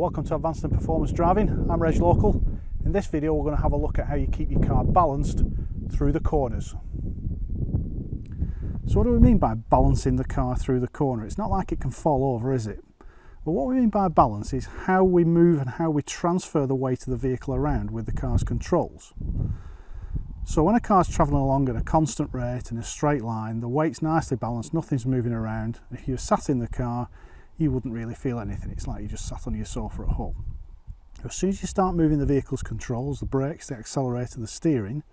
welcome to Advanced and Performance Driving. I'm Reg Local. In this video we're going to have a look at how you keep your car balanced through the corners. So what do we mean by balancing the car through the corner? It's not like it can fall over, is it? Well, what we mean by balance is how we move and how we transfer the weight of the vehicle around with the car's controls. So when a car's travelling along at a constant rate in a straight line, the weight's nicely balanced, nothing's moving around. If you're sat in the car, you wouldn't really feel anything. It's like you just sat on your sofa at home. As soon as you start moving the vehicle's controls, the brakes, the accelerator, the steering,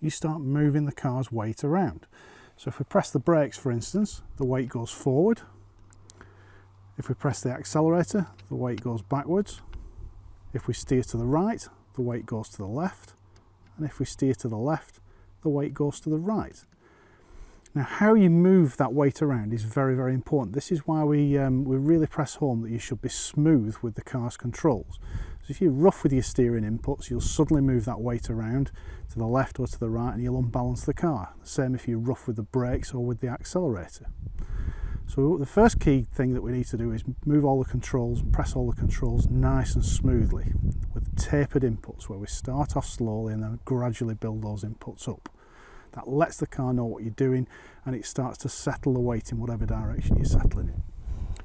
you start moving the car's weight around. So if we press the brakes, for instance, the weight goes forward. If we press the accelerator, the weight goes backwards. If we steer to the right, the weight goes to the left. And if we steer to the left, the weight goes to the right. Now, how you move that weight around is very, very important. This is why we really press home that you should be smooth with the car's controls. So if you're rough with your steering inputs, you'll suddenly move that weight around to the left or to the right and you'll unbalance the car. The same if you're rough with the brakes or with the accelerator. So the first key thing that we need to do is move all the controls, press all the controls nice and smoothly with tapered inputs where we start off slowly and then gradually build those inputs up. That lets the car know what you're doing and it starts to settle the weight in whatever direction you're settling it.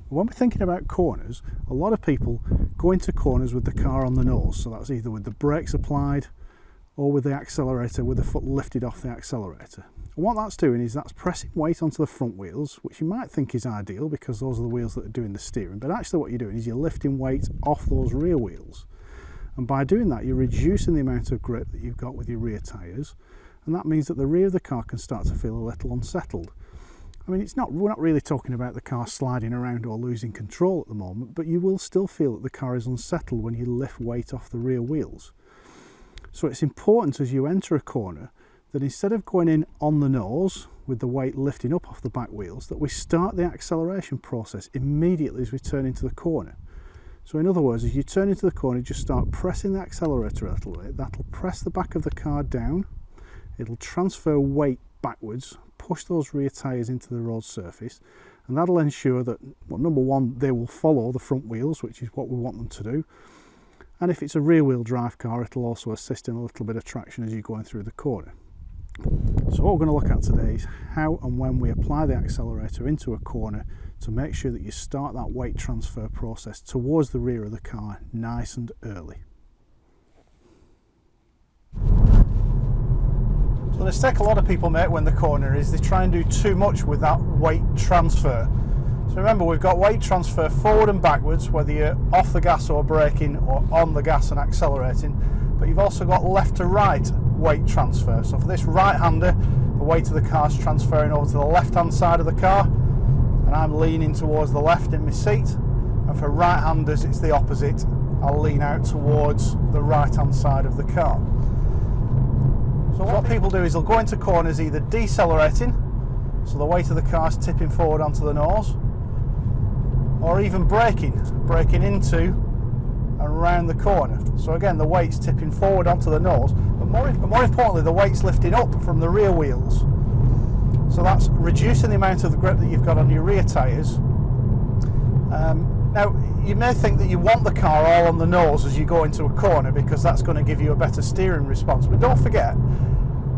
When we're thinking about corners, a lot of people go into corners with the car on the nose, so that's either with the brakes applied or with the accelerator with the foot lifted off the accelerator. And what that's doing is that's pressing weight onto the front wheels, which you might think is ideal because those are the wheels that are doing the steering, but actually what you're doing is you're lifting weight off those rear wheels. And by doing that, you're reducing the amount of grip that you've got with your rear tyres, and that means that the rear of the car can start to feel a little unsettled. I mean, we're not really talking about the car sliding around or losing control at the moment, but you will still feel that the car is unsettled when you lift weight off the rear wheels. So it's important as you enter a corner that instead of going in on the nose with the weight lifting up off the back wheels, that we start the acceleration process immediately as we turn into the corner. So in other words, as you turn into the corner, just start pressing the accelerator a little bit. That'll press the back of the car down. It'll transfer weight backwards, push those rear tyres into the road surface, and that'll ensure that, well, number one, they will follow the front wheels, which is what we want them to do. And if it's a rear wheel drive car, it'll also assist in a little bit of traction as you're going through the corner. So what we're going to look at today is how and when we apply the accelerator into a corner to make sure that you start that weight transfer process towards the rear of the car nice and early. So the mistake a lot of people make when the corner is they try and do too much with that weight transfer. So remember, we've got weight transfer forward and backwards, whether you're off the gas or braking or on the gas and accelerating, but you've also got left to right weight transfer. So for this right-hander, the weight of the car is transferring over to the left-hand side of the car, and I'm leaning towards the left in my seat, and for right-handers it's the opposite. I'll lean out towards the right-hand side of the car. So what people do is they'll go into corners either decelerating, so the weight of the car is tipping forward onto the nose, or even braking into and around the corner. So again, the weight's tipping forward onto the nose, but more importantly, the weight's lifting up from the rear wheels. So that's reducing the amount of the grip that you've got on your rear tyres. Now, you may think that you want the car all on the nose as you go into a corner because that's going to give you a better steering response, but don't forget,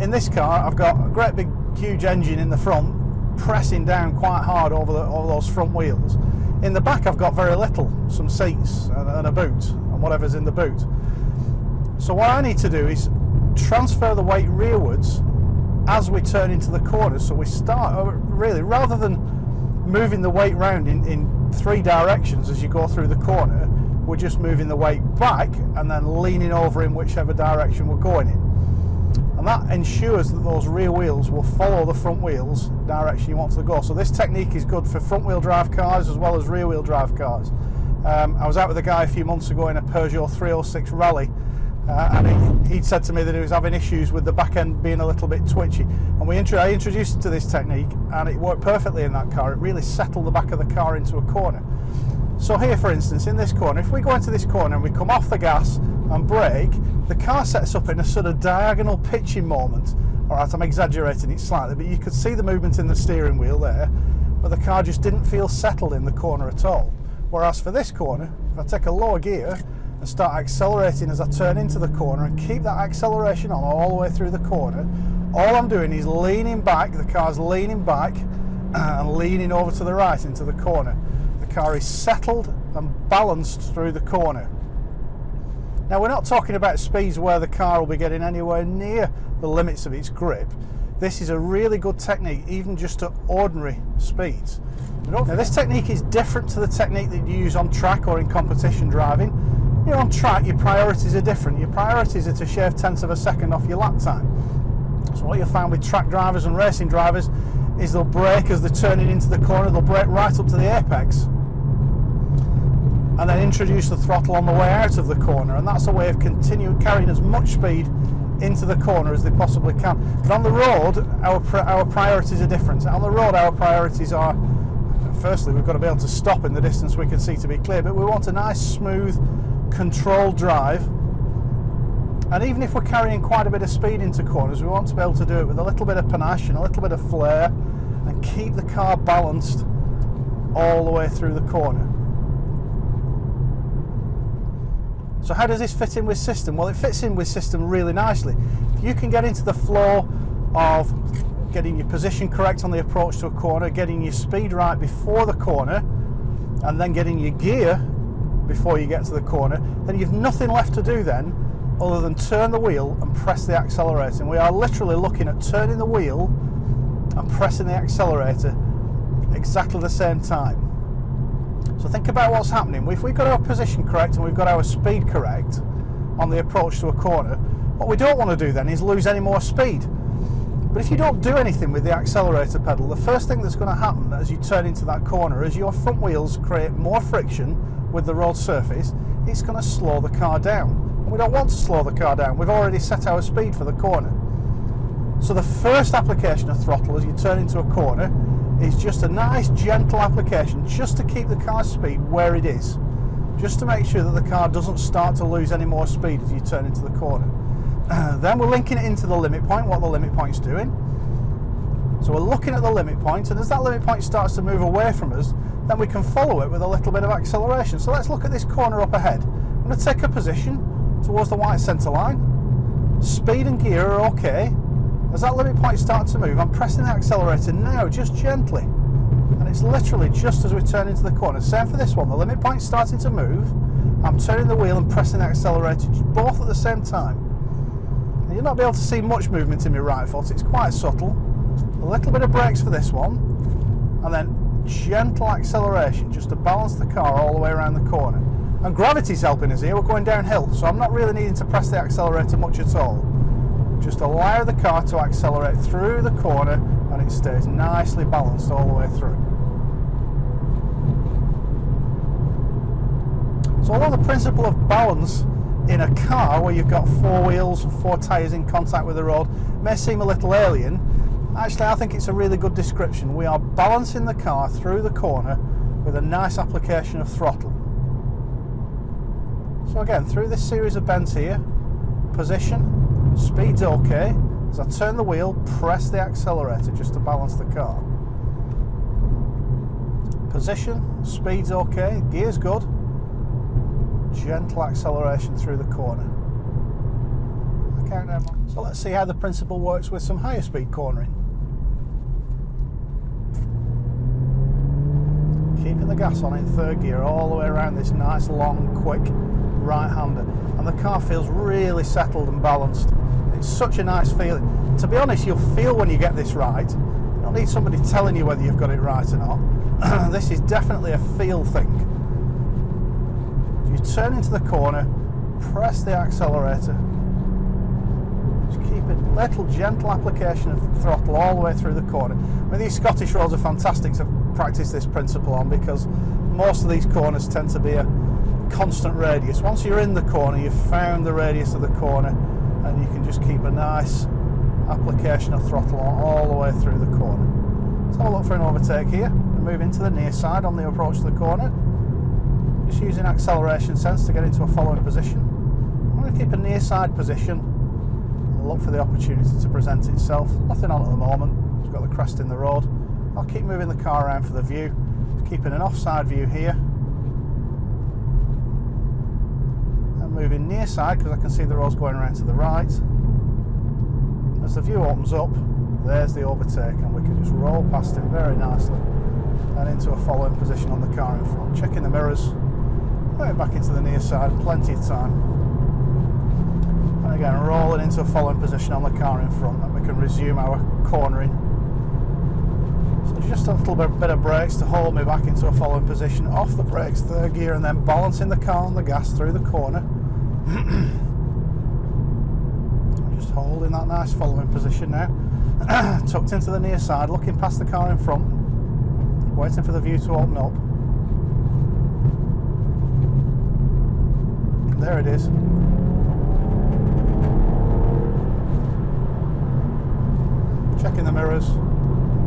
in this car I've got a great big huge engine in the front pressing down quite hard over those front wheels. In the back I've got very little, some seats and a boot and whatever's in the boot. So what I need to do is transfer the weight rearwards as we turn into the corner. So we start, really, rather than moving the weight round in three directions as you go through the corner, we're just moving the weight back and then leaning over in whichever direction we're going in. And that ensures that those rear wheels will follow the front wheels direction you want to go. So this technique is good for front wheel drive cars as well as rear wheel drive cars. I was out with a guy a few months ago in a Peugeot 306 Rally, and he'd said to me that he was having issues with the back end being a little bit twitchy, and I introduced him to this technique and it worked perfectly in that car. It really settled the back of the car into a corner. So here, for instance, in this corner, if we go into this corner and we come off the gas and brake, the car sets up in a sort of diagonal pitching moment. Alright, I'm exaggerating it slightly, but you could see the movement in the steering wheel there, but the car just didn't feel settled in the corner at all. Whereas for this corner, If I take a lower gear and start accelerating as I turn into the corner and keep that acceleration on all the way through the corner, all I'm doing is leaning back, the car's leaning back and leaning over to the right into the corner. The car is settled and balanced through the corner. Now, we're not talking about speeds where the car will be getting anywhere near the limits of its grip. This is a really good technique, even just at ordinary speeds. Now, this technique is different to the technique that you use on track or in competition driving. You're on track, your priorities are different. Your priorities are to shave tenths of a second off your lap time. So what you'll find with track drivers and racing drivers is they'll brake as they're turning into the corner, they'll brake right up to the apex and then introduce the throttle on the way out of the corner, and that's a way of continuing carrying as much speed into the corner as they possibly can. But on the road, our priorities are different. On the road, our priorities are, firstly, we've got to be able to stop in the distance we can see to be clear, but we want a nice, smooth, controlled drive. And even if we're carrying quite a bit of speed into corners, we want to be able to do it with a little bit of panache and a little bit of flair and keep the car balanced all the way through the corner. So how does this fit in with system? Well, it fits in with system really nicely. If you can get into the flow of getting your position correct on the approach to a corner, getting your speed right before the corner, and then getting your gear before you get to the corner, then you've nothing left to do then other than turn the wheel and press the accelerator. And we are literally looking at turning the wheel and pressing the accelerator exactly the same time. So think about what's happening. If we've got our position correct and we've got our speed correct on the approach to a corner, what we don't want to do then is lose any more speed. But if you don't do anything with the accelerator pedal, the first thing that's going to happen as you turn into that corner is your front wheels create more friction with the road surface. It's going to slow the car down. And we don't want to slow the car down. We've already set our speed for the corner. So the first application of throttle as you turn into a corner is just a nice gentle application just to keep the car's speed where it is, just to make sure that the car doesn't start to lose any more speed as you turn into the corner. Then we're linking it into the limit point, what the limit point's doing. So we're looking at the limit point, and as that limit point starts to move away from us, then we can follow it with a little bit of acceleration. So let's look at this corner up ahead. I'm going to take a position towards the white centre line. Speed and gear are okay. As that limit point starts to move, I'm pressing the accelerator now, just gently. And it's literally just as we turn into the corner. Same for this one. The limit point's starting to move. I'm turning the wheel and pressing the accelerator both at the same time. Now, you'll not be able to see much movement in my right foot. It's quite subtle. A little bit of brakes for this one. And then gentle acceleration just to balance the car all the way around the corner. And gravity's helping us here. We're going downhill, so I'm not really needing to press the accelerator much at all. Just allow the car to accelerate through the corner and it stays nicely balanced all the way through. So although the principle of balance in a car where you've got four wheels and four tyres in contact with the road may seem a little alien, actually I think it's a really good description. We are balancing the car through the corner with a nice application of throttle. So again, through this series of bends here, position, speed's okay. As I turn the wheel, press the accelerator just to balance the car. Position, speed's okay, gear's good. Gentle acceleration through the corner. So let's see how the principle works with some higher speed cornering. Keeping the gas on in third gear all the way around this nice long quick right-hander, and the car feels really settled and balanced. It's such a nice feeling. To be honest, you'll feel when you get this right. You don't need somebody telling you whether you've got it right or not. This is definitely a feel thing. You turn into the corner, press the accelerator, just keep a little gentle application of throttle all the way through the corner. I mean, these Scottish roads are fantastic to practice this principle on because most of these corners tend to be a constant radius. Once you're in the corner, you've found the radius of the corner, and you can just keep a nice application of throttle all the way through the corner. Let's have a look for an overtake here and move into the near side on the approach to the corner. Just using acceleration sense to get into a following position. I'm going to keep a near side position and look for the opportunity to present itself. Nothing on at the moment. It's got the crest in the road. I'll keep moving the car around for the view, keeping an offside view here. I'm moving near side because I can see the road's going around to the right. As the view opens up, there's the overtake, and we can just roll past him very nicely and into a following position on the car in front. Checking the mirrors, going back into the near side, plenty of time. And again, rolling into a following position on the car in front, and we can resume our cornering. So just a little bit of brakes to hold me back into a following position, off the brakes, third gear, and then balancing the car on the gas through the corner. Just holding that nice following position now. Tucked into the near side, looking past the car in front, waiting for the view to open up. There it is. Checking the mirrors,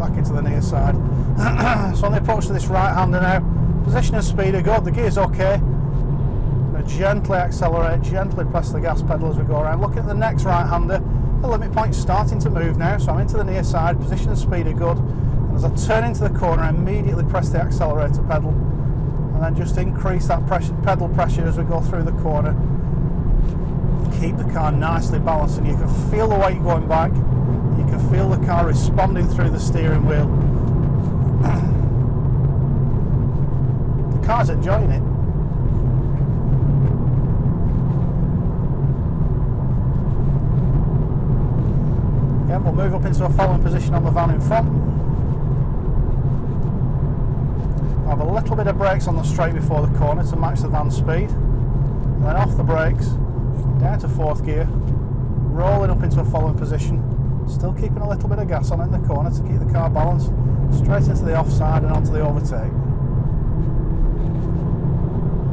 back into the near side. So on the approach to this right-hander now, position and speed are good, the gear's okay. I'm going to gently accelerate, gently press the gas pedal as we go around. Looking at the next right-hander, the limit point's starting to move now, so I'm into the near side, position and speed are good. And as I turn into the corner, I immediately press the accelerator pedal, and then just increase that pedal pressure as we go through the corner. Keep the car nicely balanced, and you can feel the weight going back. You can feel the car responding through the steering wheel. The car's enjoying it. Again, we'll move up into a following position on the van in front. I'll have a little bit of brakes on the straight before the corner to match the van speed. And then off the brakes, down to fourth gear, rolling up into a following position. Still keeping a little bit of gas on in the corner to keep the car balanced, straight into the offside and onto the overtake.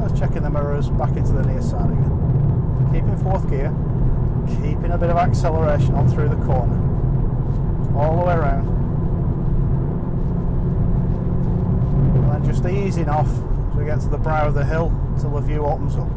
Just checking the mirrors, back into the near side again. Keeping fourth gear, keeping a bit of acceleration on through the corner, all the way around. And then just easing off as we get to the brow of the hill until the view opens up.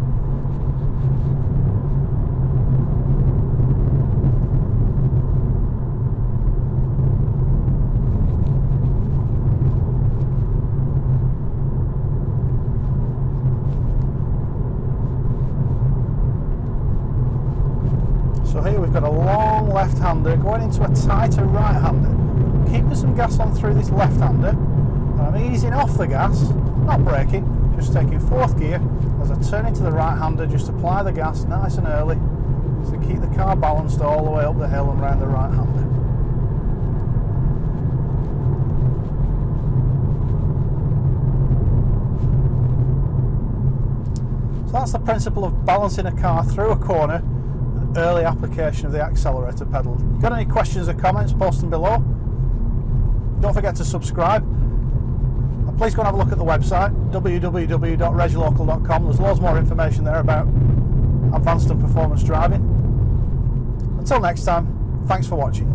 So here we've got a long left-hander going into a tighter right-hander. Keeping some gas on through this left-hander. And I'm easing off the gas, not braking, just taking fourth gear. As I turn into the right-hander, just apply the gas nice and early to keep the car balanced all the way up the hill and round the right-hander. So that's the principle of balancing a car through a corner. Early application of the accelerator pedal. Got any questions or comments, post them below. Don't forget to subscribe, and please go and have a look at the website www.reglocal.com. There's loads more information there about advanced and performance driving. Until next time, thanks for watching.